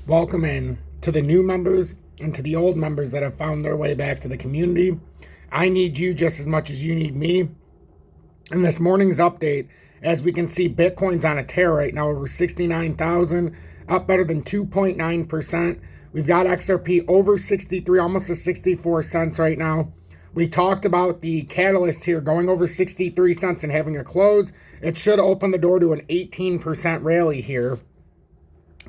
Welcome in to the new members and to the old members that have found their way back to the community. I need you just as much as you need me. In this morning's update, as we can see, Bitcoin's on a tear right now, over 69,000, up better than 2.9%. We've got XRP over 63, almost to 64 cents right now. We talked about the catalyst here going over 63 cents and having a close. It should open the door to an 18% rally here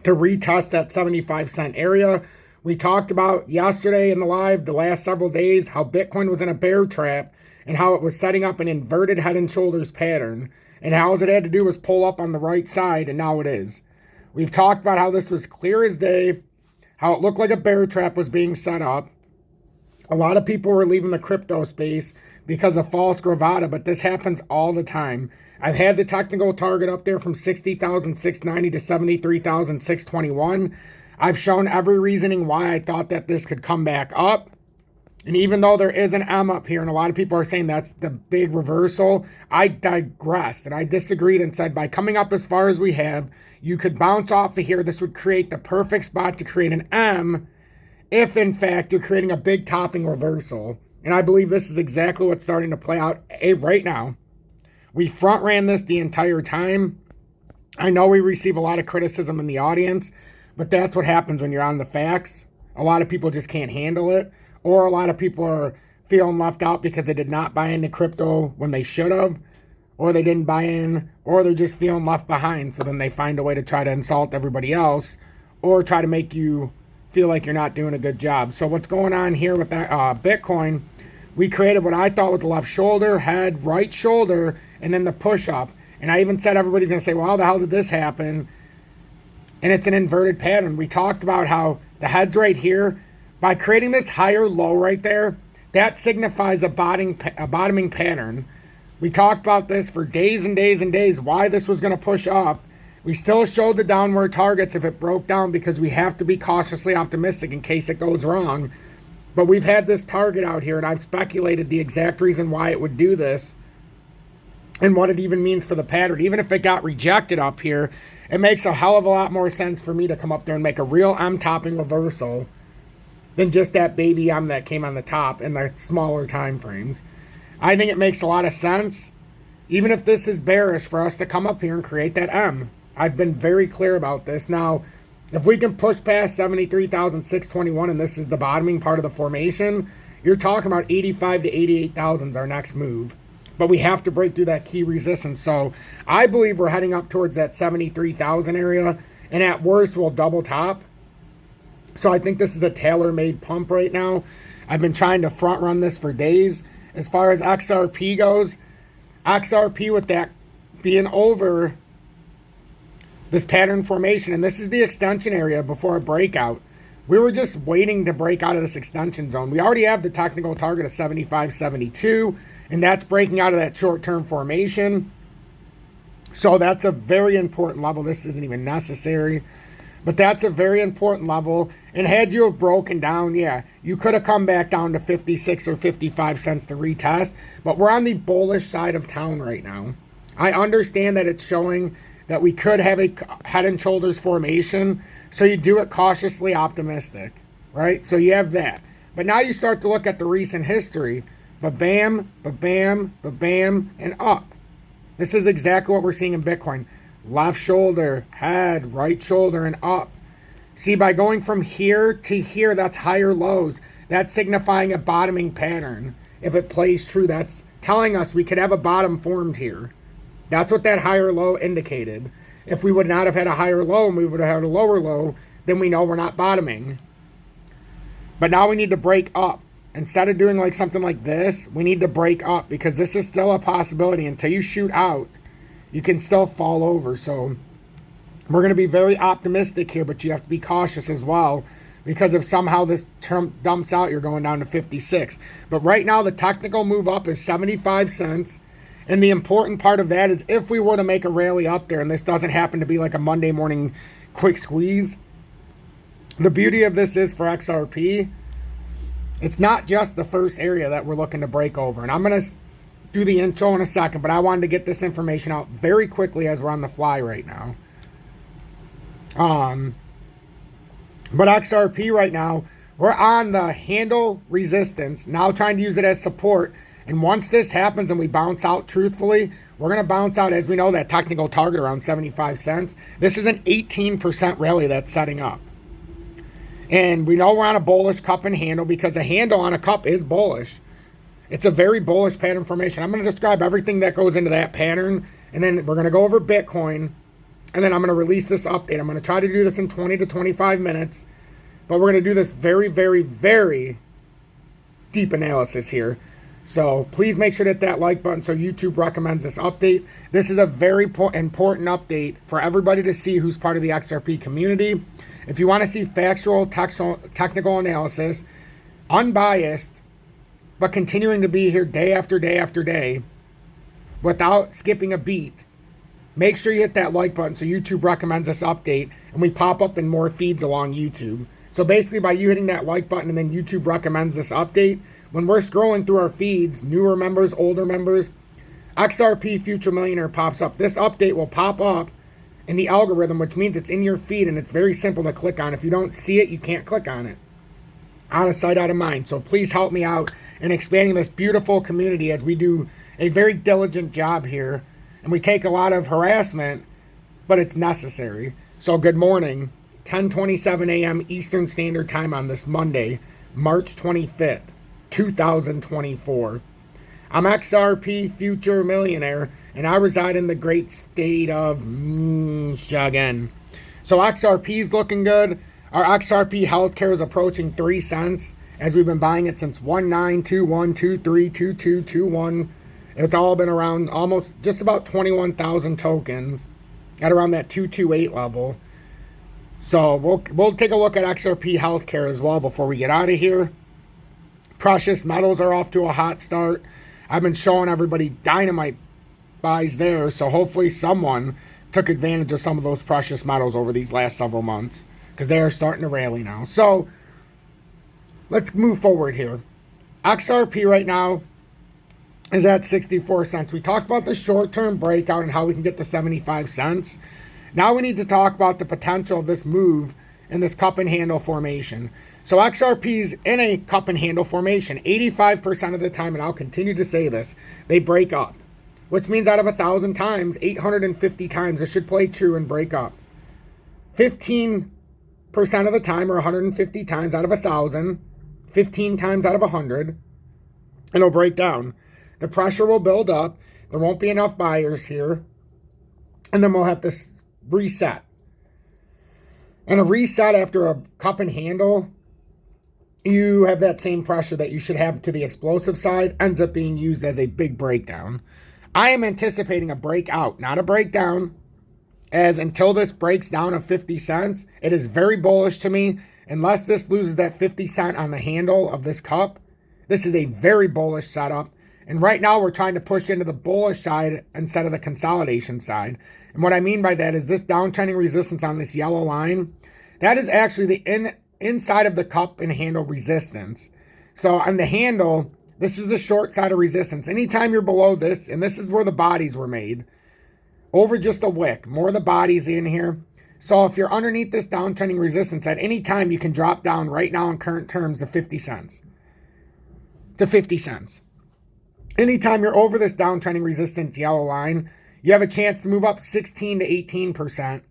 to retest that 75-cent area. We talked about yesterday in the live, the last several days, how Bitcoin was in a bear trap and how it was setting up an inverted head and shoulders pattern. And how it had to do was pull up on the right side, and now it is. We've talked about how this was clear as day, how it looked like a bear trap was being set up. A lot of people were leaving the crypto space because of false bravado, but this happens all the time. I've had the technical target up there from 60,690 to 73,621. I've shown every reasoning why I thought that this could come back up. And even though there is an M up here, and a lot of people are saying that's the big reversal, I digressed and I disagreed and said by coming up as far as we have, you could bounce off of here. This would create the perfect spot to create an M if, in fact, you're creating a big topping reversal. And I believe this is exactly what's starting to play out right now. We front ran this the entire time. I know we receive a lot of criticism in the audience, but that's what happens when you're on the facts. A lot of people just can't handle it, or a lot of people are feeling left out because they did not buy into crypto when they should have, or they didn't buy in, or they're just feeling left behind. So then they find a way to try to insult everybody else or try to make you feel like you're not doing a good job. So what's going on here with that Bitcoin, we created what I thought was the left shoulder, head, right shoulder, and then the push up. And I even said everybody's going to say, well, how the hell did this happen? And it's an inverted pattern. We talked about how the head's right here. By creating this higher low right there, that signifies a bottoming pattern. We talked about this for days and days and days, why this was going to push up. We still showed the downward targets if it broke down because we have to be cautiously optimistic in case it goes wrong. But we've had this target out here, and I've speculated the exact reason why it would do this and what it even means for the pattern. Even if it got rejected up here, it makes a hell of a lot more sense for me to come up there and make a real M topping reversal than just that baby M that came on the top in the smaller time frames. I think it makes a lot of sense, even if this is bearish, for us to come up here and create that M. I've been very clear about this. Now, if we can push past 73,621 and this is the bottoming part of the formation, you're talking about 85 to 88,000 is our next move. But we have to break through that key resistance. So I believe we're heading up towards that 73,000 area, and at worst we'll double top. So I think this is a tailor-made pump right now. I've been trying to front run this for days. As far as XRP goes, XRP with that being over this pattern formation, and this is the extension area before a breakout. We were just waiting to break out of this extension zone. We already have the technical target of 75.72, and that's breaking out of that short-term formation. So that's a very important level. This isn't even necessary, but that's a very important level. And had you have broken down, yeah, you could have come back down to 56 or 55 cents to retest, but we're on the bullish side of town right now. I understand that it's showing that we could have a head and shoulders formation, so you do it cautiously optimistic, right? So you have that. But now you start to look at the recent history, ba-bam, ba-bam, ba-bam, and up. This is exactly what we're seeing in Bitcoin. Left shoulder, head, right shoulder, and up. See, by going from here to here, that's higher lows. That's signifying a bottoming pattern. If it plays true, that's telling us we could have a bottom formed here. That's what that higher low indicated. If we would not have had a higher low and we would have had a lower low, then we know we're not bottoming. But now we need to break up. Instead of doing like something like this, we need to break up because this is still a possibility. Until you shoot out, you can still fall over. So we're going to be very optimistic here, but you have to be cautious as well because if somehow this term dumps out, you're going down to 56. But right now, the technical move up is 75 cents. And the important part of that is if we were to make a rally up there, and this doesn't happen to be like a Monday morning quick squeeze, the beauty of this is for XRP, it's not just the first area that we're looking to break over. And I'm going to do the intro in a second, but I wanted to get this information out very quickly as we're on the fly right now. But XRP right now, we're on the handle resistance, now trying to use it as support. And once this happens and we bounce out truthfully, we're going to bounce out, as we know, that technical target around 75 cents. This is an 18% rally that's setting up. And we know we're on a bullish cup and handle because a handle on a cup is bullish. It's a very bullish pattern formation. I'm going to describe everything that goes into that pattern. And then we're going to go over Bitcoin. And then I'm going to release this update. I'm going to try to do this in 20 to 25 minutes. But we're going to do this very, very, very deep analysis here. So please make sure to hit that like button so YouTube recommends this update. This is a very important update for everybody to see who's part of the XRP community. If you want to see factual, technical analysis, unbiased, but continuing to be here day after day after day without skipping a beat, make sure you hit that like button so YouTube recommends this update and we pop up in more feeds along YouTube. So basically by you hitting that like button and then YouTube recommends this update, when we're scrolling through our feeds, newer members, older members, XRP Future Millionaire pops up. This update will pop up in the algorithm, which means it's in your feed and it's very simple to click on. If you don't see it, you can't click on it. Out of sight, out of mind. So please help me out in expanding this beautiful community as we do a very diligent job here. And we take a lot of harassment, but it's necessary. So good morning, 10:27 a.m. Eastern Standard Time on this Monday, March 25th, 2024. I'm XRP Future Millionaire, and I reside in the great state of Michigan. So XRP is looking good. Our XRP healthcare is approaching 3 cents, as we've been buying it since 1921232221. It's all been around almost just about 21,000 tokens at around that 228 level. So we'll take a look at XRP healthcare as well before we get out of here. Precious metals are off to a hot start. I've been showing everybody dynamite buys there, so hopefully someone took advantage of some of those precious metals over these last several months because they are starting to rally now. So let's move forward here. XRP right now is at 64 cents. We talked about the short-term breakout and how we can get to 75 cents. Now we need to talk about the potential of this move in this cup and handle formation. So XRP's in a cup and handle formation 85% of the time, and I'll continue to say this, they break up, which means out of 1,000 times, 850 times it should play true and break up. 15% of the time, or 150 times out of 1,000, 15 times out of 100, it'll break down. The pressure will build up. There won't be enough buyers here, and then we'll have to reset. And a reset after a cup and handle, you have that same pressure that you should have to the explosive side, ends up being used as a big breakdown. I am anticipating a breakout, not a breakdown, as until this breaks down of 50 cents, it is very bullish to me. Unless this loses that 50 cent on the handle of this cup, this is a very bullish setup. And right now we're trying to push into the bullish side instead of the consolidation side. And what I mean by that is this downtrending resistance on this yellow line, that is actually the inside of the cup and handle resistance. So on the handle, this is the short side of resistance. Anytime you're below this, and this is where the bodies were made, over just a wick, more of the bodies in here. So if you're underneath this downtrending resistance, at any time you can drop down right now in current terms to 50 cents. To 50 cents. Anytime you're over this downtrending resistance yellow line, you have a chance to move up 16 to 18%.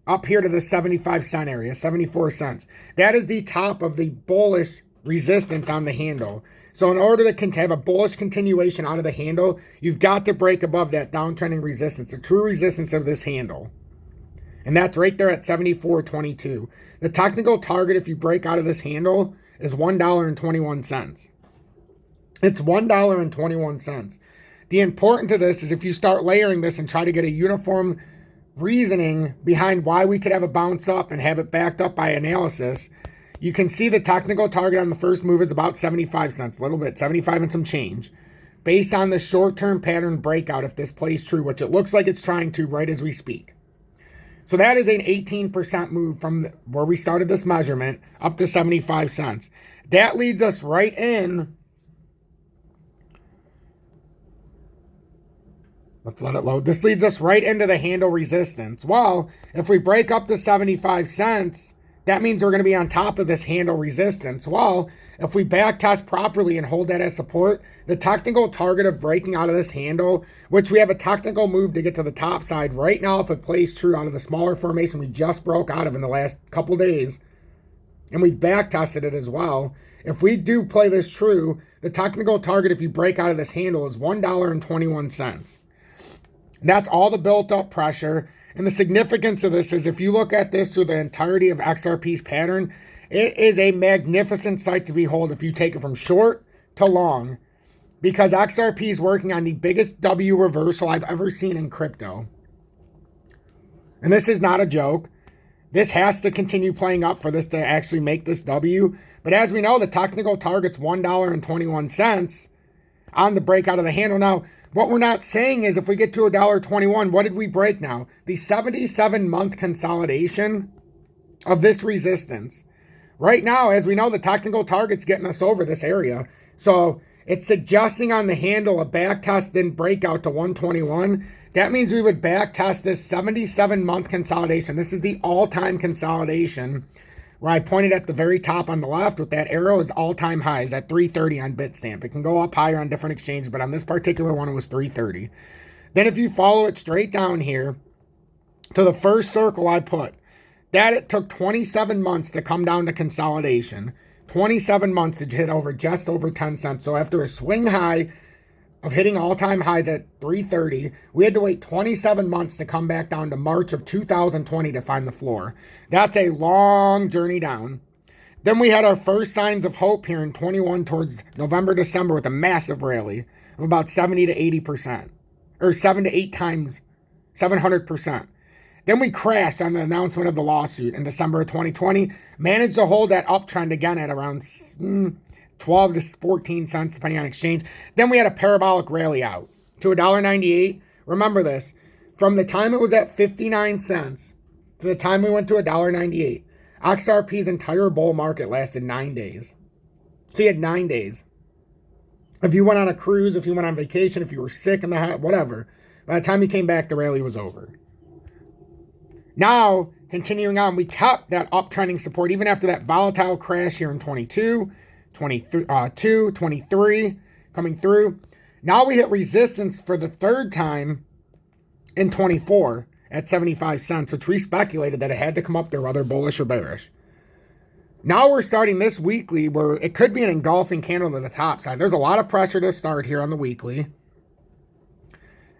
Up here to the 75 cent area, 74 cents. That is the top of the bullish resistance on the handle. So in order to have a bullish continuation out of the handle, you've got to break above that downtrending resistance, the true resistance of this handle. And that's right there at 74.22. The technical target, if you break out of this handle, is $1.21. It's $1.21. The important to this is if you start layering this and try to get a uniform reasoning behind why we could have a bounce up and have it backed up by analysis, you can see the technical target on the first move is about 75 cents, a little bit, 75 and some change. Based on the short-term pattern breakout, if this plays true, which it looks like it's trying to right as we speak. So that is an 18% move from where we started this measurement up to 75 cents. That leads us right in. Let's let it load. This leads us right into the handle resistance. Well, if we break up to 75 cents, that means we're going to be on top of this handle resistance. Well, if we back test properly and hold that as support, the technical target of breaking out of this handle, which we have a technical move to get to the top side right now, if it plays true out of the smaller formation we just broke out of in the last couple days, and we've back tested it as well. If we do play this true, the technical target if you break out of this handle is $1.21. That's all the built up pressure. And the significance of this is if you look at this through the entirety of XRP's pattern, it is a magnificent sight to behold if you take it from short to long, because XRP is working on the biggest W reversal I've ever seen in crypto. And this is not a joke. This has to continue playing up for this to actually make this W. But as we know, the technical target's $1.21 on the breakout of the handle. Now, what we're not saying is if we get to $1.21, what did we break now? The 77-month consolidation of this resistance. Right now, as we know, the technical target's getting us over this area. So it's suggesting on the handle a back test, then breakout to 121. That means we would back test this 77-month consolidation. This is the all-time consolidation where I pointed at the very top on the left with that arrow is all-time highs at 330 on Bitstamp. It can go up higher on different exchanges, but on this particular one, it was 330. Then if you follow it straight down here to the first circle I put, that it took 27 months to come down to consolidation. 27 months to hit over just over 10 cents. So after a swing high of hitting all-time highs at 330, we had to wait 27 months to come back down to March of 2020 to find the floor. That's a long journey down. Then we had our first signs of hope here in 21 towards November, December with a massive rally of about 70 to 80%, or 7 to 8 times 700%. Then we crashed on the announcement of the lawsuit in December of 2020, managed to hold that uptrend again at around 12 to 14 cents, depending on exchange. Then we had a parabolic rally out to $1.98. Remember this, from the time it was at 59 cents to the time we went to $1.98, XRP's entire bull market lasted 9 days. So you had 9 days. If you went on a cruise, if you went on vacation, if you were sick in the house, whatever, by the time you came back, the rally was over. Now, continuing on, we kept that uptrending support even after that volatile crash here in 22, 23, coming through. Now we hit resistance for the third time in 24 at 75 cents, which we speculated that it had to come up there whether bullish or bearish. Now we're starting this weekly where it could be an engulfing candle to the top side. There's a lot of pressure to start here on the weekly.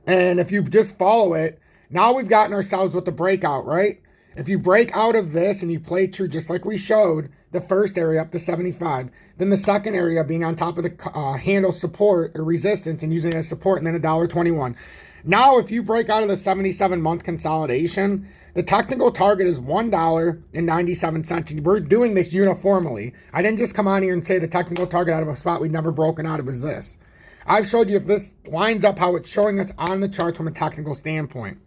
And if you just follow it, now we've gotten ourselves with the breakout, right? If you break out of this and you play true, just like we showed, the first area up to 75, then the second area being on top of the handle support or resistance and using it as support, and then $1.21. Now, if you break out of the 77-month consolidation, the technical target is $1.97. And we're doing this uniformly. I didn't just come on here and say the technical target out of a spot we'd never broken out. It was this. I've showed you if this lines up how it's showing us on the charts from a technical standpoint.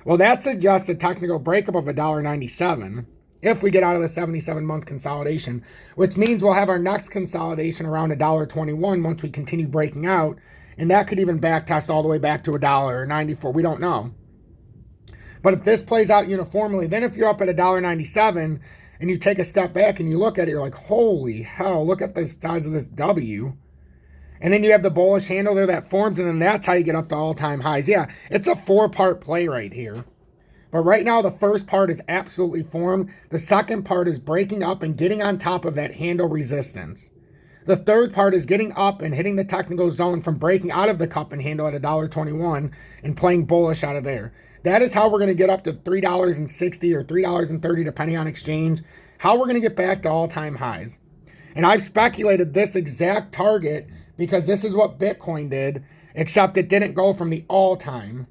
Well, that suggests a technical breakup of $1.97 if we get out of the 77-month consolidation, which means we'll have our next consolidation around $1.21 once we continue breaking out, and that could even back test all the way back to $1.94. We don't know. But if this plays out uniformly, then if you're up at $1.97 and you take a step back and you look at it, you're like, holy hell, look at the size of this W. And then you have the bullish handle there that forms, and then that's how you get up to all-time highs. Yeah, it's a four-part play right here. But right now, the first part is absolutely formed. The second part is breaking up and getting on top of that handle resistance. The third part is getting up and hitting the technical zone from breaking out of the cup and handle at $1.21 and playing bullish out of there. That is how we're going to get up to $3.60 or $3.30, depending on exchange. How we're going to get back to all-time highs. And I've speculated this exact target because this is what Bitcoin did, except it didn't go from the all-time.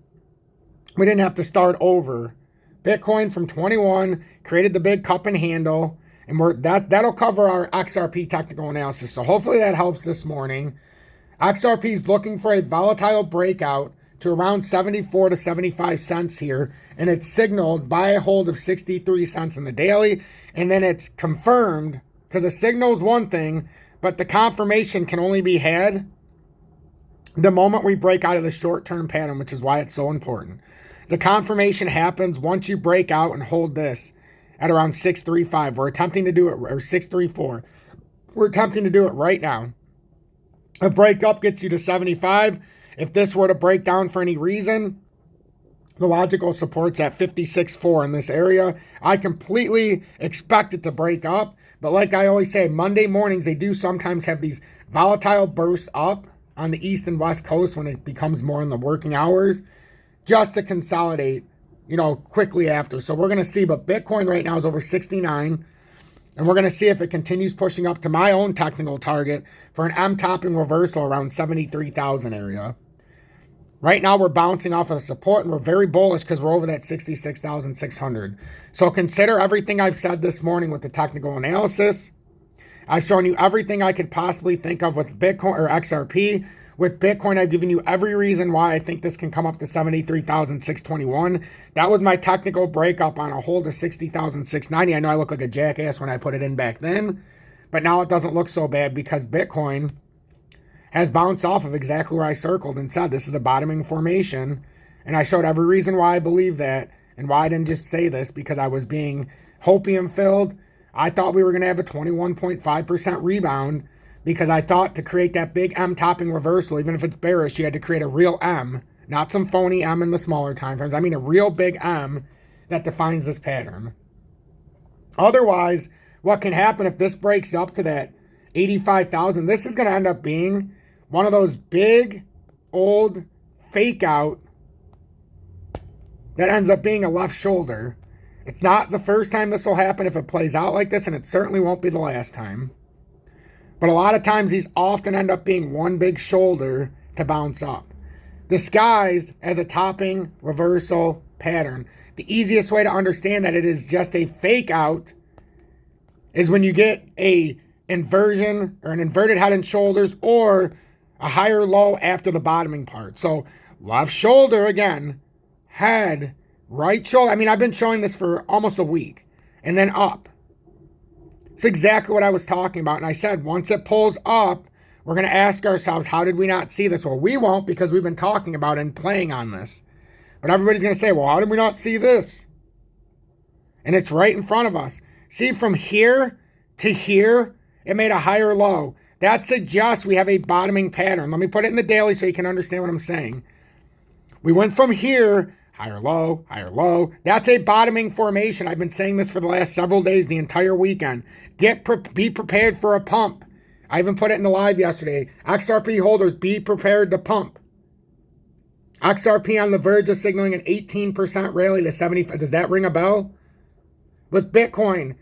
We didn't have to start over. Bitcoin from 21 created the big cup and handle, and that'll cover our XRP technical analysis. So hopefully that helps this morning. XRP is looking for a volatile breakout to around 74 to 75 cents here, and it's signaled by a hold of 63 cents in the daily, and then it's confirmed, because a signal is one thing, but the confirmation can only be had the moment we break out of the short-term pattern, which is why it's so important. The confirmation happens once you break out and hold this at around 635. We're attempting to do it, or 634. We're attempting to do it right now. A breakup gets you to 75. If this were to break down for any reason, the logical support's at 56.4 in this area. I completely expect it to break up. But like I always say, Monday mornings, they do sometimes have these volatile bursts up on the East and West Coast when it becomes more in the working hours, just to consolidate, quickly after. So we're going to see, but Bitcoin right now is over 69. And we're going to see if it continues pushing up to my own technical target for an M-topping reversal around 73,000 area. Right now, we're bouncing off of the support, and we're very bullish because we're over that 66,600. So consider everything I've said this morning with the technical analysis. I've shown you everything I could possibly think of with Bitcoin or XRP. With Bitcoin, I've given you every reason why I think this can come up to 73,621. That was my technical breakup on a hold to 60,690. I know I look like a jackass when I put it in back then, but now it doesn't look so bad because Bitcoin has bounced off of exactly where I circled and said this is a bottoming formation. And I showed every reason why I believe that and why I didn't just say this because I was being hopium filled. I thought we were going to have a 21.5% rebound because I thought to create that big M topping reversal, even if it's bearish, you had to create a real M, not some phony M in the smaller time frames. I mean a real big M that defines this pattern. Otherwise, what can happen if this breaks up to that 85,000, this is going to end up being one of those big, old, fake out that ends up being a left shoulder. It's not the first time this will happen if it plays out like this, and it certainly won't be the last time. But a lot of times these often end up being one big shoulder to bounce up, disguised as a topping reversal pattern. The easiest way to understand that it is just a fake out is when you get a inversion or an inverted head and shoulders or a higher low after the bottoming part. So left shoulder again, head, right shoulder. I mean, I've been showing this for almost a week, and then up. It's exactly what I was talking about. And I said, once it pulls up, we're going to ask ourselves, how did we not see this? Well, we won't because we've been talking about and playing on this. But everybody's going to say, well, how did we not see this? And it's right in front of us. See, from here to here, it made a higher low. That suggests we have a bottoming pattern. Let me put it in the daily so you can understand what I'm saying. We went from here, higher low, higher low. That's a bottoming formation. I've been saying this for the last several days, the entire weekend. Be prepared for a pump. I even put it in the live yesterday. XRP holders, be prepared to pump. XRP on the verge of signaling an 18% rally to 75. Does that ring a bell? With Bitcoin,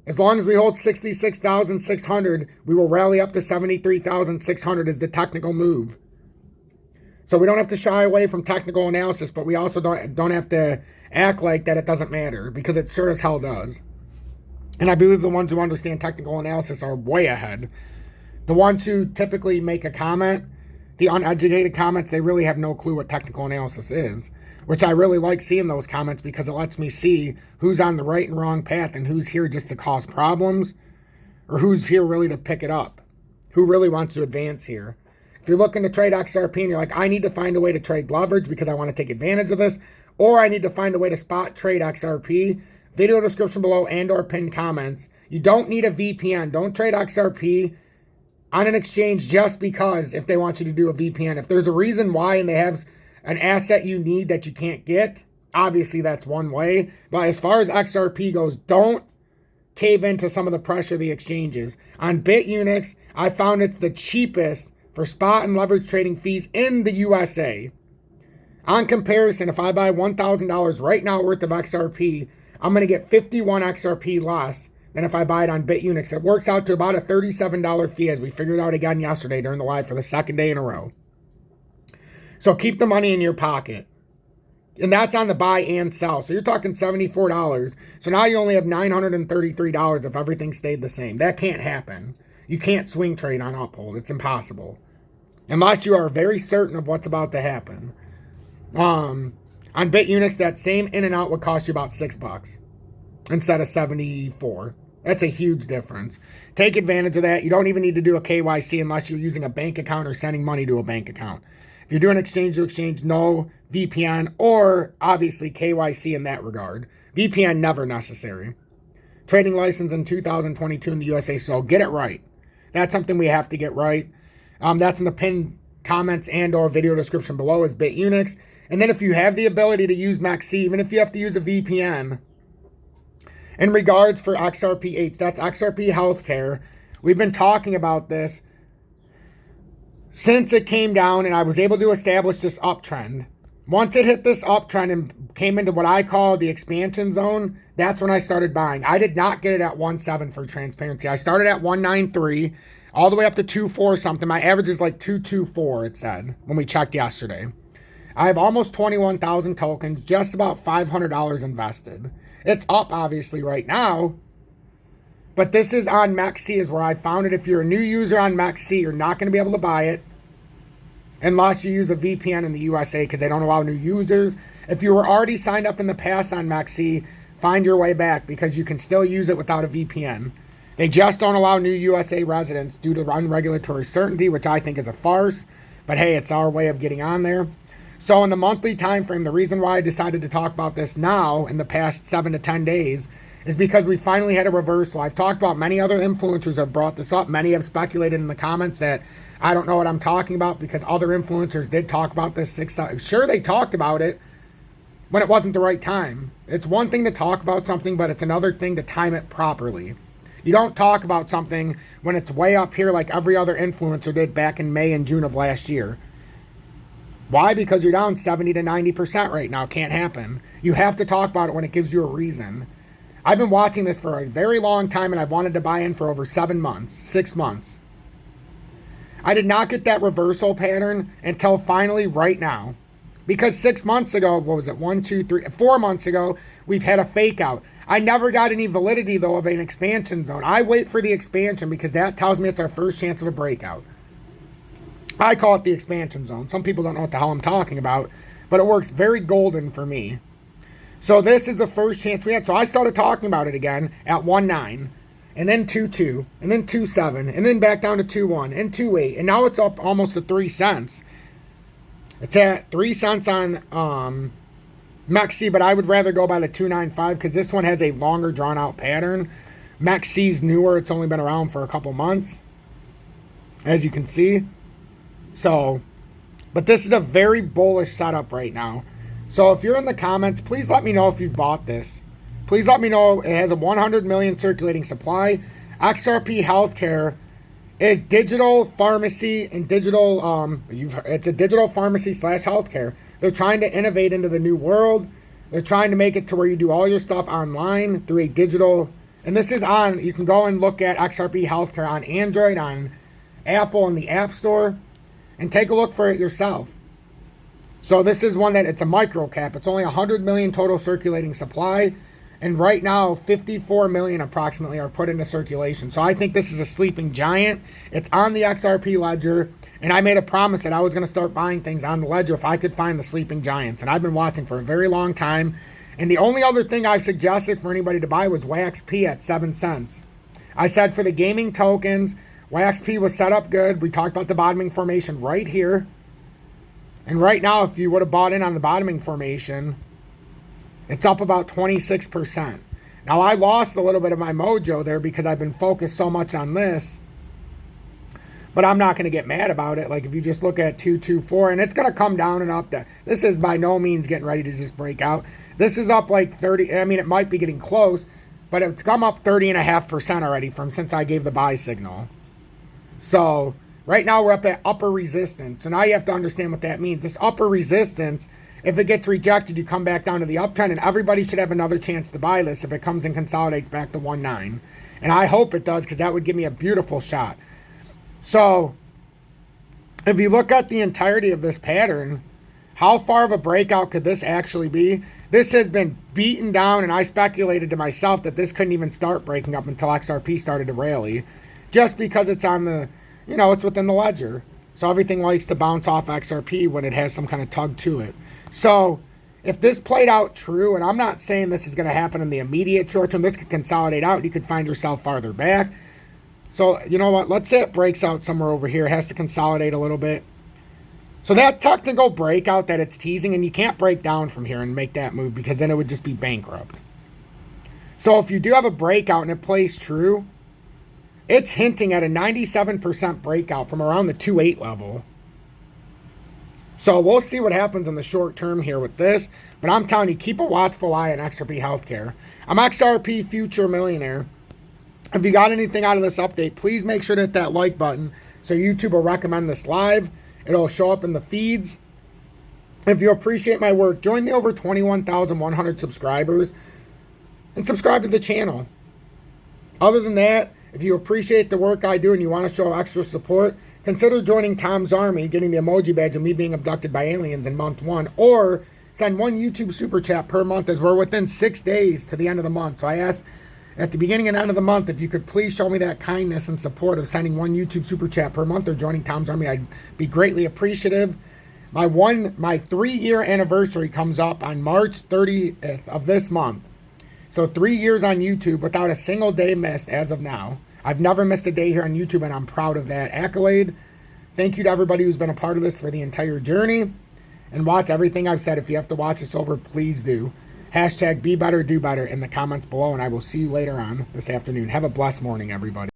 as long as we hold 66,600, we will rally up to 73,600 as the technical move. So we don't have to shy away from technical analysis, but we also don't have to act like that it doesn't matter, because it sure as hell does. And I believe the ones who understand technical analysis are way ahead. The ones who typically make a comment, the uneducated comments, they really have no clue what technical analysis is, which I really like seeing those comments because it lets me see who's on the right and wrong path and who's here just to cause problems or who's here really to pick it up, who really wants to advance here. If you're looking to trade XRP and you're like, I need to find a way to trade leverage because I want to take advantage of this, or I need to find a way to spot trade XRP, video description below and or pinned comments. You don't need a VPN. Don't trade XRP on an exchange just because if they want you to do a VPN. If there's a reason why and they have an asset you need that you can't get, obviously that's one way. But as far as XRP goes, don't cave into some of the pressure of the exchanges. On BitUnix, I found it's the cheapest for spot and leverage trading fees in the USA. On comparison, if I buy $1,000 right now worth of XRP, I'm going to get 51 XRP less than if I buy it on BitUnix. It works out to about a $37 fee, as we figured out again yesterday during the live for the second day in a row. So keep the money in your pocket. And that's on the buy and sell. So you're talking $74. So now you only have $933 if everything stayed the same. That can't happen. You can't swing trade on Uphold. It's impossible. Unless you are very certain of what's about to happen. On BitUnix, that same in and out would cost you about $6 instead of 74. That's a huge difference. Take advantage of that. You don't even need to do a KYC unless you're using a bank account or sending money to a bank account. If you're doing exchange to exchange, no VPN or obviously KYC in that regard. VPN never necessary. trading license in 2022 in the USA. So get it right. That's something we have to get right. That's in the pinned comments and or video description below is BitUnix. And then if you have the ability to use MEXC, even if you have to use a VPN, in regards for XRPH, that's XRP Healthcare. We've been talking about this since it came down and I was able to establish this uptrend. Once it hit this uptrend and came into what I call the expansion zone, that's when I started buying. I did not get it at 1.7 for transparency. I started at 1.93 all the way up to 2.4 something. My average is like 2.24, it said, when we checked yesterday. I have almost 21,000 tokens, just about $500 invested. It's up, obviously, right now. But this is on MEXC is where I found it. If you're a new user on MEXC, you're not going to be able to buy it unless you use a VPN in the USA because they don't allow new users. If you were already signed up in the past on MEXC, find your way back because you can still use it without a VPN. They just don't allow new USA residents due to unregulatory certainty, which I think is a farce. But hey, it's our way of getting on there. So in the monthly time frame, the reason why I decided to talk about this now in the past 7 to 10 days is because we finally had a reversal. I've talked about many other influencers have brought this up. Many have speculated in the comments that I don't know what I'm talking about because other influencers did talk about this. Sure, they talked about it when it wasn't the right time. It's one thing to talk about something, but it's another thing to time it properly. You don't talk about something when it's way up here like every other influencer did back in May and June of last year. Why? Because you're down 70 to 90% right now. Can't happen. You have to talk about it when it gives you a reason. I've been watching this for a very long time and I've wanted to buy in for over 7 months, 6 months. I did not get that reversal pattern until finally right now. Because 6 months ago, what was it? 1, 2, 3, 4 months ago, we've had a fake out. I never got any validity though of an expansion zone. I wait for the expansion because that tells me it's our first chance of a breakout. I call it the expansion zone. Some people don't know what the hell I'm talking about, but it works very golden for me. So this is the first chance we had. So I started talking about it again at 1.9, and then 2.2, and then 2.7, and then back down to 2.1 and 2.8, and now it's up almost to 3 cents. It's at 3 cents on MEXC, but I would rather go by the 2.95 because this one has a longer drawn out pattern. MEXC's newer. It's only been around for a couple months, as you can see. So, but this is a very bullish setup right now. So if you're in the comments, please let me know if you've bought this. Please let me know. It has a 100 million circulating supply. XRP Healthcare is digital pharmacy and digital, it's a digital pharmacy / healthcare. They're trying to innovate into the new world. They're trying to make it to where you do all your stuff online through a digital, and this is on, you can go and look at XRP Healthcare on Android, on Apple, and the App Store. And take a look for it yourself. So this is one that it's a micro cap. It's only 100 million total circulating supply. And right now, 54 million approximately are put into circulation. So I think this is a sleeping giant. It's on the XRP ledger. And I made a promise that I was going to start buying things on the ledger if I could find the sleeping giants. And I've been watching for a very long time. And the only other thing I've suggested for anybody to buy was WaxP at 7 cents. I said for the gaming tokens, WaxP was set up good. We talked about the bottoming formation right here. And right now, if you would have bought in on the bottoming formation, it's up about 26%. Now, I lost a little bit of my mojo there because I've been focused so much on this. But I'm not going to get mad about it. Like, if you just look at 224, and it's going to come down and up. This is by no means getting ready to just break out. This is up like 30. I mean, it might be getting close, but it's come up 30.5% already from since I gave the buy signal. So right now we're up at upper resistance. So now you have to understand what that means. This upper resistance, if it gets rejected, you come back down to the uptrend, and everybody should have another chance to buy this if it comes and consolidates back to 1.9. And I hope it does because that would give me a beautiful shot. So if you look at the entirety of this pattern, how far of a breakout could this actually be? This has been beaten down, and I speculated to myself that this couldn't even start breaking up until XRP started to rally. Just because it's on the, it's within the ledger. So everything likes to bounce off XRP when it has some kind of tug to it. So if this played out true, and I'm not saying this is going to happen in the immediate short term, this could consolidate out. You could find yourself farther back. So you know what? Let's say it breaks out somewhere over here. It has to consolidate a little bit. So that technical breakout that it's teasing, and you can't break down from here and make that move because then it would just be bankrupt. So if you do have a breakout and it plays true, it's hinting at a 97% breakout from around the 2.8 level. So we'll see what happens in the short term here with this. But I'm telling you, keep a watchful eye on XRP Healthcare. I'm XRP Future Millionaire. If you got anything out of this update, please make sure to hit that like button so YouTube will recommend this live. It'll show up in the feeds. If you appreciate my work, join the over 21,100 subscribers and subscribe to the channel. Other than that, if you appreciate the work I do and you want to show extra support, consider joining Tom's Army, getting the emoji badge of me being abducted by aliens in month 1, or send 1 YouTube super chat per month as we're within 6 days to the end of the month. So I asked at the beginning and end of the month if you could please show me that kindness and support of sending 1 YouTube super chat per month or joining Tom's Army. I'd be greatly appreciative. My 3-year anniversary comes up on March 30th of this month. So 3 years on YouTube without a single day missed as of now. I've never missed a day here on YouTube, and I'm proud of that accolade. Thank you to everybody who's been a part of this for the entire journey. And watch everything I've said. If you have to watch this over, please do. Hashtag be better, do better in the comments below, and I will see you later on this afternoon. Have a blessed morning, everybody.